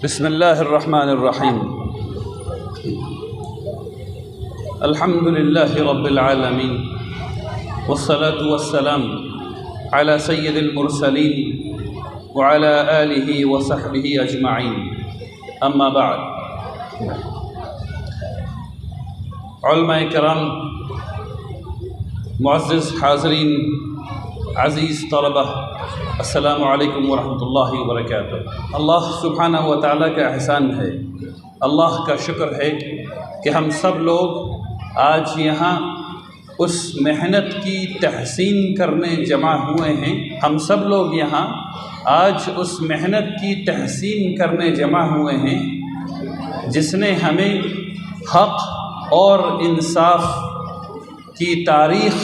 بسم اللہ الرحمن الرحیم الحمد للہ رب العالمین والصلاة والسلام على سید المرسلین وعلى آلہ وصحبہ اجمعین اما بعد۔ علماء کرام، معزز حاضرین، عزیز طلبہ، السلام علیکم ورحمۃ اللہ وبرکاتہ۔ اللہ سبحانہ و تعالیٰ کا احسان ہے، اللہ کا شکر ہے کہ ہم سب لوگ آج یہاں اس محنت کی تحسین کرنے جمع ہوئے ہیں۔ ہم سب لوگ یہاں آج اس محنت کی تحسین کرنے جمع ہوئے ہیں جس نے ہمیں حق اور انصاف کی تاریخ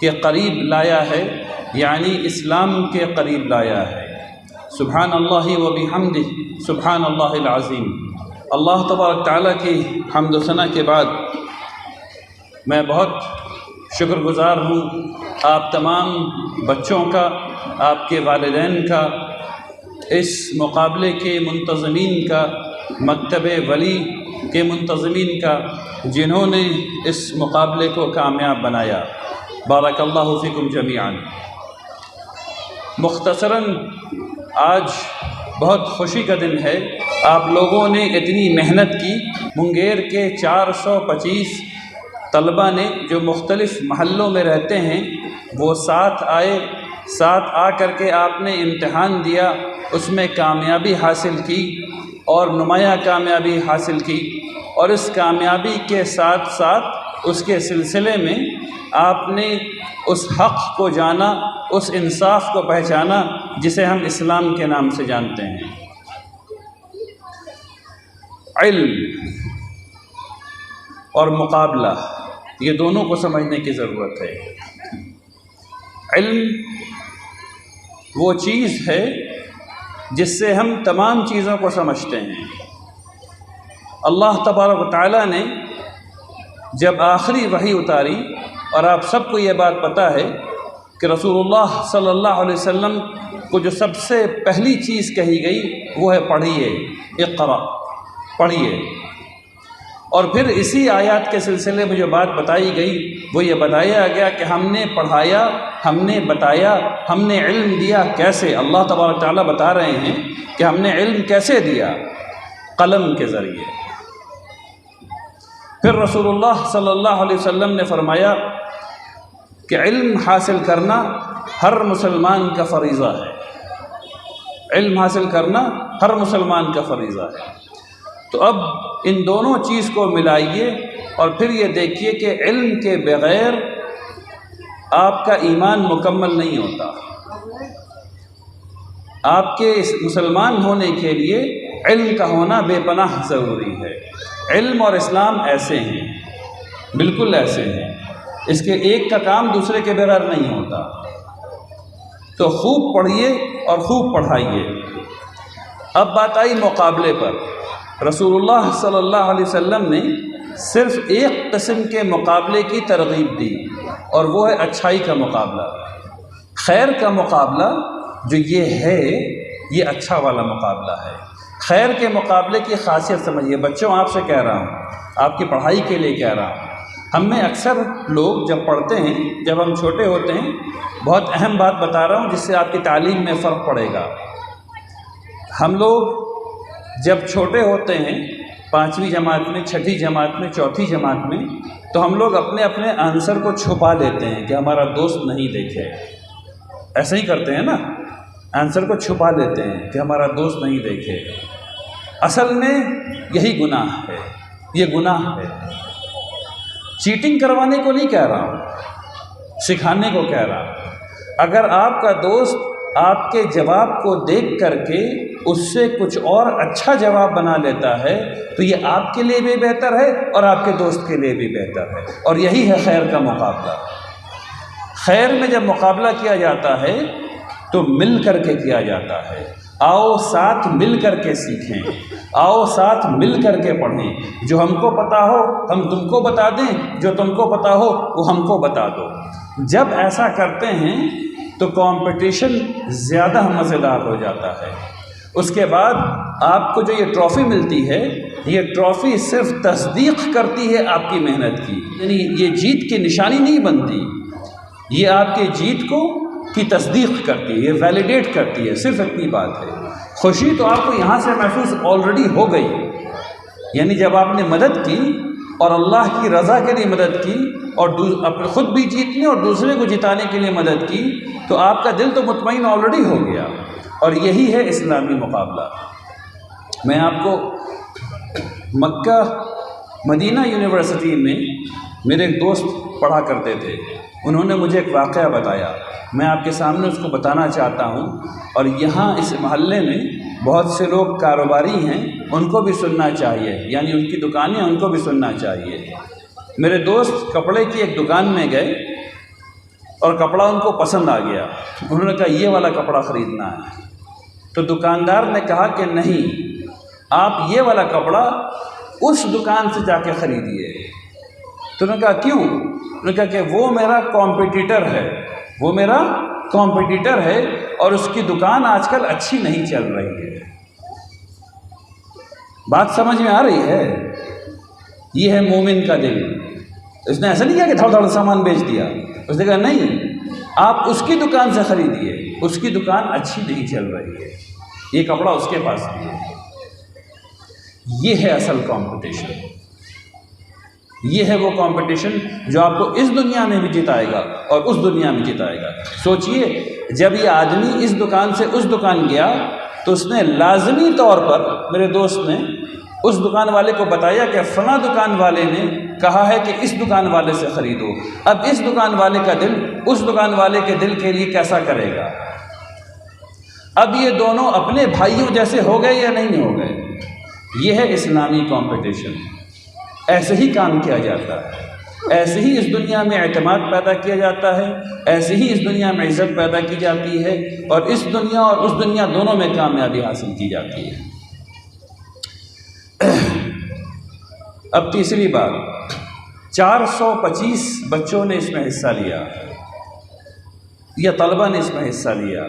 کے قریب لایا ہے، یعنی اسلام کے قریب لایا ہے۔ سبحان اللہ و بحمدہ، سبحان اللہ العظیم۔ اللہ تبارک تعالیٰ کی حمد و ثنا کے بعد میں بہت شکر گزار ہوں آپ تمام بچوں کا، آپ کے والدین کا، اس مقابلے کے منتظمین کا، مکتب ولی کے منتظمین کا، جنہوں نے اس مقابلے کو کامیاب بنایا۔ بارک اللہ فیکم جمیعاً۔ مختصراً آج بہت خوشی کا دن ہے، آپ لوگوں نے اتنی محنت کی۔ منگیر کے 425 طلبہ نے جو مختلف محلوں میں رہتے ہیں وہ ساتھ آئے، ساتھ آ کر کے آپ نے امتحان دیا، اس میں کامیابی حاصل کی اور نمایاں کامیابی حاصل کی، اور اس کامیابی کے ساتھ ساتھ اس کے سلسلے میں آپ نے اس حق کو جانا، اس انصاف کو پہچانا جسے ہم اسلام کے نام سے جانتے ہیں۔ علم اور مقابلہ، یہ دونوں کو سمجھنے کی ضرورت ہے۔ علم وہ چیز ہے جس سے ہم تمام چیزوں کو سمجھتے ہیں۔ اللہ تبارک و تعالیٰ نے جب آخری وحی اتاری، اور آپ سب کو یہ بات پتہ ہے کہ رسول اللہ صلی اللہ علیہ وسلم کو جو سب سے پہلی چیز کہی گئی وہ ہے پڑھیے، اقرا، پڑھیے۔ اور پھر اسی آیات کے سلسلے میں جو بات بتائی گئی وہ یہ بتایا گیا کہ ہم نے پڑھایا، ہم نے بتایا، ہم نے علم دیا۔ کیسے؟ اللہ تبارک تعالیٰ بتا رہے ہیں کہ ہم نے علم کیسے دیا؟ قلم کے ذریعے۔ پھر رسول اللہ صلی اللہ علیہ وسلم نے فرمایا کہ علم حاصل کرنا ہر مسلمان کا فریضہ ہے، علم حاصل کرنا ہر مسلمان کا فریضہ ہے۔ تو اب ان دونوں چیز کو ملائیے اور پھر یہ دیکھیے کہ علم کے بغیر آپ کا ایمان مکمل نہیں ہوتا۔ آپ کے مسلمان ہونے کے لیے علم کا ہونا بے پناہ ضروری ہے۔ علم اور اسلام ایسے ہیں، بالکل ایسے ہیں، اس کے ایک کا کام دوسرے کے بغیر نہیں ہوتا۔ تو خوب پڑھیے اور خوب پڑھائیے۔ اب بات آئی مقابلے پر۔ رسول اللہ صلی اللہ علیہ وسلم نے صرف ایک قسم کے مقابلے کی ترغیب دی، اور وہ ہے اچھائی کا مقابلہ، خیر کا مقابلہ۔ جو یہ ہے یہ اچھا والا مقابلہ ہے۔ خیر کے مقابلے کی خاصیت سمجھیے۔ بچوں، آپ سے کہہ رہا ہوں، آپ کی پڑھائی کے لیے کہہ رہا ہوں۔ ہم میں اکثر لوگ جب پڑھتے ہیں، جب ہم چھوٹے ہوتے ہیں، بہت اہم بات بتا رہا ہوں جس سے آپ کی تعلیم میں فرق پڑے گا۔ ہم لوگ جب چھوٹے ہوتے ہیں، 5ویں جماعت میں، 6ٹھی جماعت میں، 4تھی جماعت میں، تو ہم لوگ اپنے اپنے آنسر کو چھپا لیتے ہیں کہ ہمارا دوست نہیں دیکھے۔ ایسا ہی کرتے ہیں نا، آنسر کو چھپا لیتے ہیں کہ ہمارا دوست نہیں دیکھے۔ اصل میں یہی گناہ ہے، یہ گناہ ہے۔ چیٹنگ کروانے کو نہیں کہہ رہا ہوں، سکھانے کو کہہ رہا ہوں۔ اگر آپ کا دوست آپ کے جواب کو دیکھ کر کے اس سے کچھ اور اچھا جواب بنا لیتا ہے تو یہ آپ کے لیے بھی بہتر ہے اور آپ کے دوست کے لیے بھی بہتر ہے، اور یہی ہے خیر کا مقابلہ۔ خیر میں جب مقابلہ کیا جاتا ہے تو مل کر کے کیا جاتا ہے۔ آؤ ساتھ مل کر کے سیکھیں، آؤ ساتھ مل کر کے پڑھیں۔ جو ہم کو پتہ ہو ہم تم کو بتا دیں، جو تم کو پتہ ہو وہ ہم کو بتا دو۔ جب ایسا کرتے ہیں تو کمپٹیشن زیادہ مزیدار ہو جاتا ہے۔ اس کے بعد آپ کو جو یہ ٹرافی ملتی ہے، یہ ٹرافی صرف تصدیق کرتی ہے آپ کی محنت کی، یعنی یہ جیت کی نشانی نہیں بنتی، یہ آپ کے جیت کی تصدیق کرتی ہے، یہ ویلیڈیٹ کرتی ہے، صرف اتنی بات ہے۔ خوشی تو آپ کو یہاں سے محسوس آلریڈی ہو گئی، یعنی جب آپ نے مدد کی اور اللہ کی رضا کے لیے مدد کی اور اپنے خود بھی جیتنے اور دوسرے کو جتانے کے لیے مدد کی، تو آپ کا دل تو مطمئن آلریڈی ہو گیا، اور یہی ہے اسلامی مقابلہ۔ میں آپ کو مکہ مدینہ یونیورسٹی میں میرے ایک دوست پڑھا کرتے تھے، انہوں نے مجھے ایک واقعہ بتایا، میں آپ کے سامنے اس کو بتانا چاہتا ہوں، اور یہاں اس محلے میں بہت سے لوگ کاروباری ہیں، ان کو بھی سننا چاہیے، یعنی ان کی دکانیں ان کو بھی سننا چاہیے۔ میرے دوست کپڑے کی ایک دکان میں گئے اور کپڑا ان کو پسند آ گیا، انہوں نے کہا یہ والا کپڑا خریدنا ہے، تو دکاندار نے کہا کہ نہیں، آپ یہ والا کپڑا اس دکان سے جا کے خریدیے۔ تو انہوں نے کہا کیوں؟ انہوں نے کہا کہ وہ میرا کمپٹیٹر ہے، وہ میرا کمپٹیٹر ہے اور اس کی دکان آج کل اچھی نہیں چل رہی ہے۔ بات سمجھ میں آ رہی ہے؟ یہ ہے مومن کا دل۔ اس نے ایسا نہیں کیا کہ تھوڑا تھوڑا سامان بیچ دیا، اس نے کہا نہیں، آپ اس کی دکان سے خریدیے، اس کی دکان اچھی نہیں چل رہی ہے، یہ کپڑا اس کے پاس بھی ہے۔ یہ ہے اصل کمپٹیشن، یہ ہے وہ کمپٹیشن جو آپ کو اس دنیا میں بھی جتائے گا اور اس دنیا میں جتائے گا۔ سوچئے، جب یہ آدمی اس دکان سے اس دکان گیا تو اس نے لازمی طور پر، میرے دوست نے اس دکان والے کو بتایا کہ فلاں دکان والے نے کہا ہے کہ اس دکان والے سے خریدو۔ اب اس دکان والے کا دل اس دکان والے کے دل کے لیے کیسا کرے گا؟ اب یہ دونوں اپنے بھائیوں جیسے ہو گئے یا نہیں ہو گئے؟ یہ ہے اسلامی کمپٹیشن۔ ایسے ہی کام کیا جاتا ہے، ایسے ہی اس دنیا میں اعتماد پیدا کیا جاتا ہے، ایسے ہی اس دنیا میں عزت پیدا کی جاتی ہے، اور اس دنیا اور اس دنیا دونوں میں کامیابی حاصل کی جاتی ہے۔ اب تیسری بات، 425 بچوں نے اس میں حصہ لیا یا طلبہ نے اس میں حصہ لیا،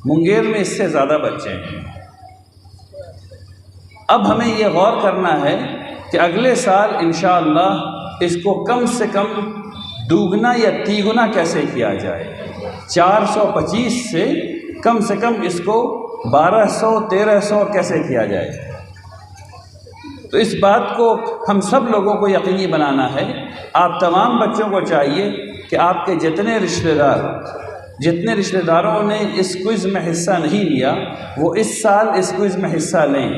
منگیر میں اس سے زیادہ بچے ہیں۔ اب ہمیں یہ غور کرنا ہے کہ اگلے سال انشاءاللہ اس کو کم سے کم دوگنا یا تیگنا کیسے کیا جائے۔ 425 سے کم اس کو 1200-1300 کیسے کیا جائے۔ تو اس بات کو ہم سب لوگوں کو یقینی بنانا ہے۔ آپ تمام بچوں کو چاہیے کہ آپ کے جتنے رشتہ داروں نے اس کوئز میں حصہ نہیں لیا، وہ اس سال اس کوئز میں حصہ لیں۔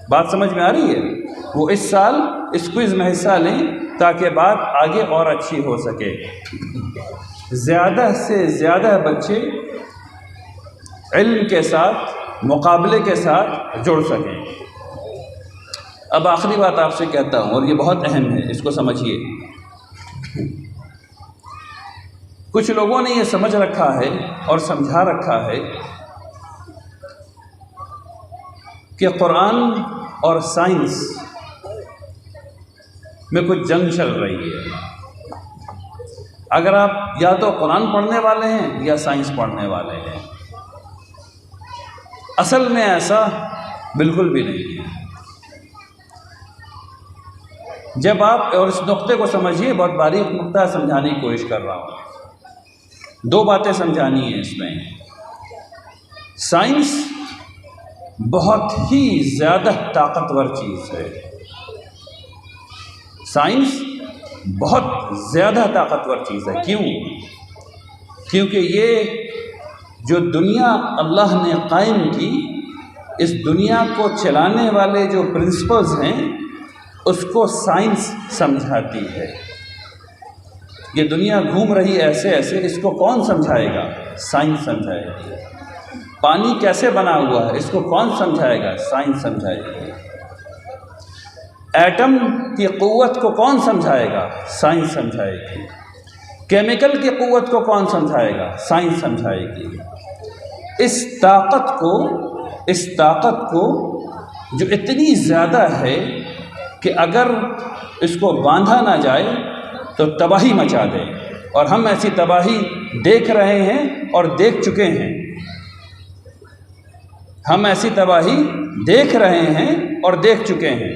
بات سمجھ میں آ رہی ہے؟ وہ اس سال اس کوئز میں حصہ لیں تاکہ بات آگے اور اچھی ہو سکے، زیادہ سے زیادہ بچے علم کے ساتھ، مقابلے کے ساتھ جڑ سکیں۔ اب آخری بات آپ سے کہتا ہوں، اور یہ بہت اہم ہے، اس کو سمجھیے۔ کچھ لوگوں نے یہ سمجھ رکھا ہے اور سمجھا رکھا ہے کہ قرآن اور سائنس میں کچھ جنگ چل رہی ہے۔ اگر آپ یا تو قرآن پڑھنے والے ہیں یا سائنس پڑھنے والے ہیں، اصل میں ایسا بالکل بھی نہیں ہے۔ جب آپ، اور اس نقطے کو سمجھیے، بہت باریک نقطہ سمجھانے کی کوشش کر رہا ہوں، 2 باتیں سمجھانی ہیں اس میں۔ سائنس بہت ہی زیادہ طاقتور چیز ہے، سائنس بہت زیادہ طاقتور چیز ہے۔ کیوں؟ کیونکہ یہ جو دنیا اللہ نے قائم کی، اس دنیا کو چلانے والے جو پرنسپلز ہیں، اس کو سائنس سمجھاتی ہے۔ یہ دنیا گھوم رہی ایسے ایسے، اس کو کون سمجھائے گا؟ سائنس سمجھائے گی۔ پانی کیسے بنا ہوا ہے، اس کو کون سمجھائے گا؟ سائنس سمجھائے گی۔ ایٹم کی قوت کو کون سمجھائے گا؟ سائنس سمجھائے گی۔ کیمیکل کی قوت کو کون سمجھائے گا؟ سائنس سمجھائے گی۔ اس طاقت کو جو اتنی زیادہ ہے کہ اگر اس کو باندھا نہ جائے تو تباہی مچا دے، اور ہم ایسی تباہی دیکھ رہے ہیں اور دیکھ چکے ہیں۔ ہم ایسی تباہی دیکھ رہے ہیں اور دیکھ چکے ہیں۔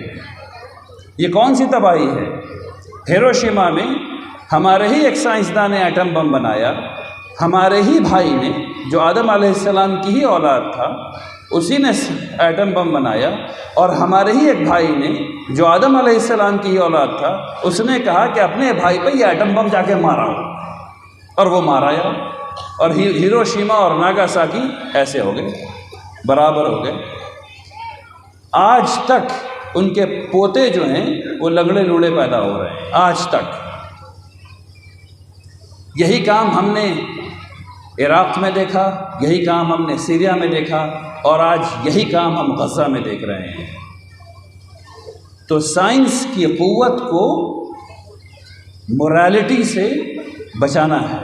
یہ کون سی تباہی ہے؟ ہیروشیما میں ہمارے ہی ایک سائنسدان نے ایٹم بم بنایا، ہمارے ہی بھائی نے جو آدم علیہ السلام کی ہی اولاد تھا اسی نے ایٹم بم بنایا، اور ہمارے ہی ایک بھائی نے جو آدم علیہ السلام کی ہی اولاد تھا اس نے کہا کہ اپنے بھائی پہ یہ ایٹم بم جا کے مارا، اور وہ مارایا، اور ہیروشیما اور ناگاساکی ایسے ہو گئے، برابر ہو گئے۔ آج تک ان کے پوتے جو ہیں وہ لنگڑے لوڑے پیدا ہو رہے ہیں، آج تک۔ یہی کام ہم نے عراق میں دیکھا، یہی کام ہم نے سیریا میں دیکھا، اور آج یہی کام ہم غزہ میں دیکھ رہے ہیں۔ تو سائنس کی قوت کو مورالٹی سے بچانا ہے،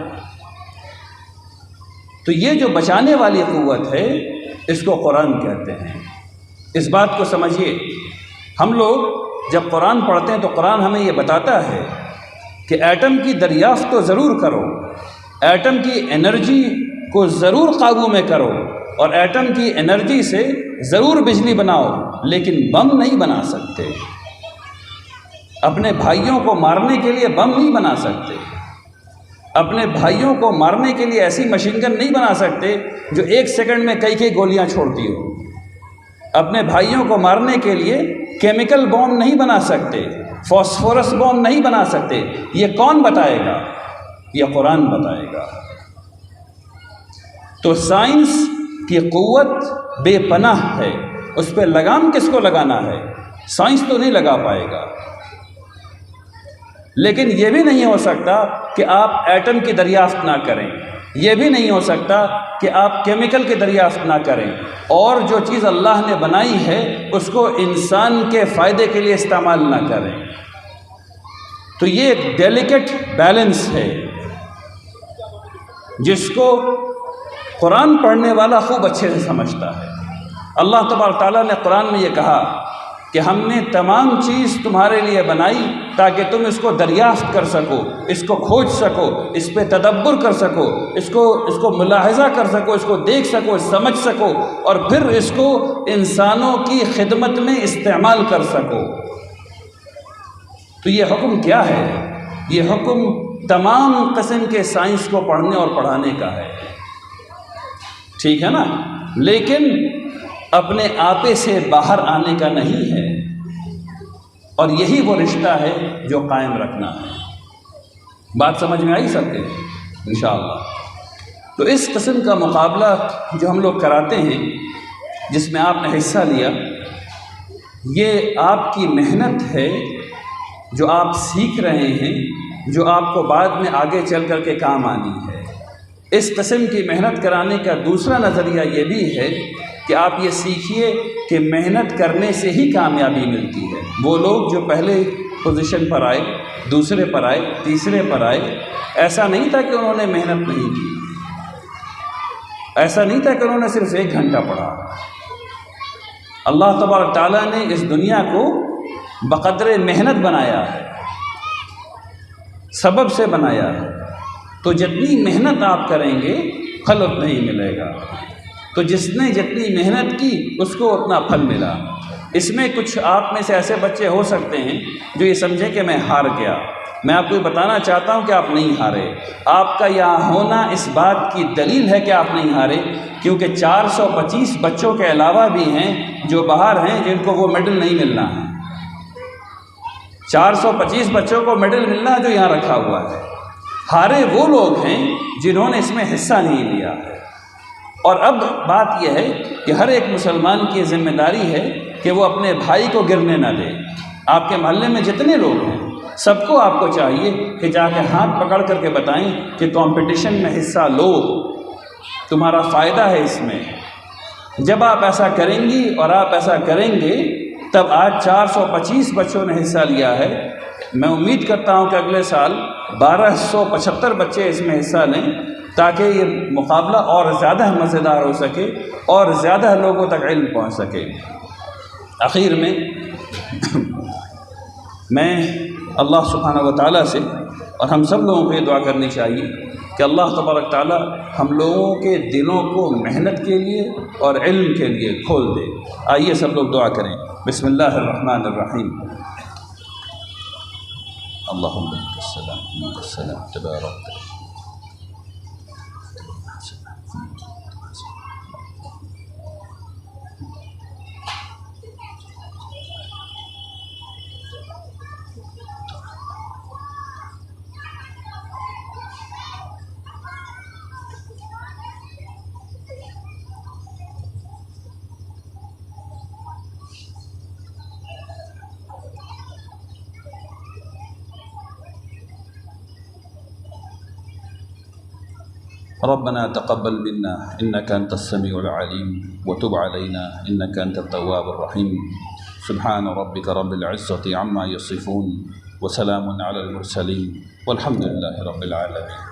تو یہ جو بچانے والی قوت ہے اس کو قرآن کہتے ہیں۔ اس بات کو سمجھیے، ہم لوگ جب قرآن پڑھتے ہیں تو قرآن ہمیں یہ بتاتا ہے کہ ایٹم کی دریافت تو ضرور کرو، ایٹم کی انرجی کو ضرور قابو میں کرو، اور ایٹم کی انرجی سے ضرور بجلی بناؤ، لیکن بم نہیں بنا سکتے۔ اپنے بھائیوں کو مارنے کے لیے بم نہیں بنا سکتے، اپنے بھائیوں کو مارنے کے لیے ایسی مشین گن نہیں بنا سکتے جو 1 سیکنڈ میں کئی گولیاں چھوڑتی ہو، اپنے بھائیوں کو مارنے کے لیے کیمیکل بم نہیں بنا سکتے، فاسفورس بم نہیں بنا سکتے۔ یہ کون بتائے گا؟ یہ قرآن بتائے گا۔ تو سائنس کی قوت بے پناہ ہے، اس پہ لگام کس کو لگانا ہے؟ سائنس تو نہیں لگا پائے گا۔ لیکن یہ بھی نہیں ہو سکتا کہ آپ ایٹم کی دریافت نہ کریں، یہ بھی نہیں ہو سکتا کہ آپ کیمیکل کی دریافت نہ کریں، اور جو چیز اللہ نے بنائی ہے اس کو انسان کے فائدے کے لیے استعمال نہ کریں۔ تو یہ ایک ڈیلیکیٹ بیلنس ہے جس کو قرآن پڑھنے والا خوب اچھے سے سمجھتا ہے۔ اللہ تبارک تعالیٰ نے قرآن میں یہ کہا کہ ہم نے تمام چیز تمہارے لیے بنائی تاکہ تم اس کو دریافت کر سکو، اس کو کھوج سکو، اس پہ تدبر کر سکو، اس کو ملاحظہ کر سکو، اس کو دیکھ سکو، سمجھ سکو، اور پھر اس کو انسانوں کی خدمت میں استعمال کر سکو۔ تو یہ حکم کیا ہے؟ یہ حکم تمام قسم کے سائنس کو پڑھنے اور پڑھانے کا ہے، ٹھیک ہے نا؟ لیکن اپنے آپے سے باہر آنے کا نہیں ہے، اور یہی وہ رشتہ ہے جو قائم رکھنا ہے۔ بات سمجھ میں آئی سب کے انشاءاللہ؟ تو اس قسم کا مقابلہ جو ہم لوگ کراتے ہیں، جس میں آپ نے حصہ لیا، یہ آپ کی محنت ہے جو آپ سیکھ رہے ہیں، جو آپ کو بعد میں آگے چل کر کے کام آنی ہے۔ اس قسم کی محنت کرانے کا دوسرا نظریہ یہ بھی ہے کہ آپ یہ سیکھیے کہ محنت کرنے سے ہی کامیابی ملتی ہے۔ وہ لوگ جو پہلے پوزیشن پر آئے، دوسرے پر آئے، تیسرے پر آئے، ایسا نہیں تھا کہ انہوں نے محنت نہیں کی، ایسا نہیں تھا کہ انہوں نے صرف 1 گھنٹہ پڑھا۔ اللہ تبارک تعالیٰ نے اس دنیا کو بقدر محنت بنایا ہے، سبب سے بنایا ہے، تو جتنی محنت آپ کریں گے خلق نہیں ملے گا۔ تو جس نے جتنی محنت کی اس کو اتنا پھل ملا۔ اس میں کچھ آپ میں سے ایسے بچے ہو سکتے ہیں جو یہ سمجھیں کہ میں ہار گیا۔ میں آپ کو یہ بتانا چاہتا ہوں کہ آپ نہیں ہارے۔ آپ کا یہاں ہونا اس بات کی دلیل ہے کہ آپ نہیں ہارے، کیونکہ 425 بچوں کے علاوہ بھی ہیں جو باہر ہیں جن کو وہ میڈل نہیں ملنا ہے۔ 425 بچوں کو میڈل ملنا ہے جو یہاں رکھا ہوا ہے۔ ہارے وہ لوگ ہیں جنہوں نے اس میں حصہ نہیں لیا ہے۔ اور اب بات یہ ہے کہ ہر ایک مسلمان کی ذمہ داری ہے کہ وہ اپنے بھائی کو گرنے نہ دے۔ آپ کے محلے میں جتنے لوگ ہیں سب کو آپ کو چاہیے کہ جا کے ہاتھ پکڑ کر کے بتائیں کہ کمپٹیشن میں حصہ لو، تمہارا فائدہ ہے اس میں۔ جب آپ ایسا کریں گی اور آپ ایسا کریں گے تب آج 425 بچوں نے حصہ لیا ہے، میں امید کرتا ہوں کہ اگلے سال 1275 بچے اس میں حصہ لیں تاکہ یہ مقابلہ اور زیادہ مزیدار ہو سکے اور زیادہ لوگوں تک علم پہنچ سکے۔ آخر میں اللہ سبحانہ و تعالیٰ سے اور ہم سب لوگوں کو یہ دعا کرنی چاہیے کہ اللہ تبارک تعالیٰ ہم لوگوں کے دلوں کو محنت کے لیے اور علم کے لیے کھول دے۔ آئیے سب لوگ دعا کریں۔ بسم اللہ الرحمن الرحیم۔ اللہم لک السلام منک السلام تبارک۔ ربنا تقبل منا إنك أنت السميع العليم وتب علينا إنك أنت التواب الرحيم سبحان ربك رب العزة عما يصفون وسلام على المرسلين والحمد لله رب العالمين۔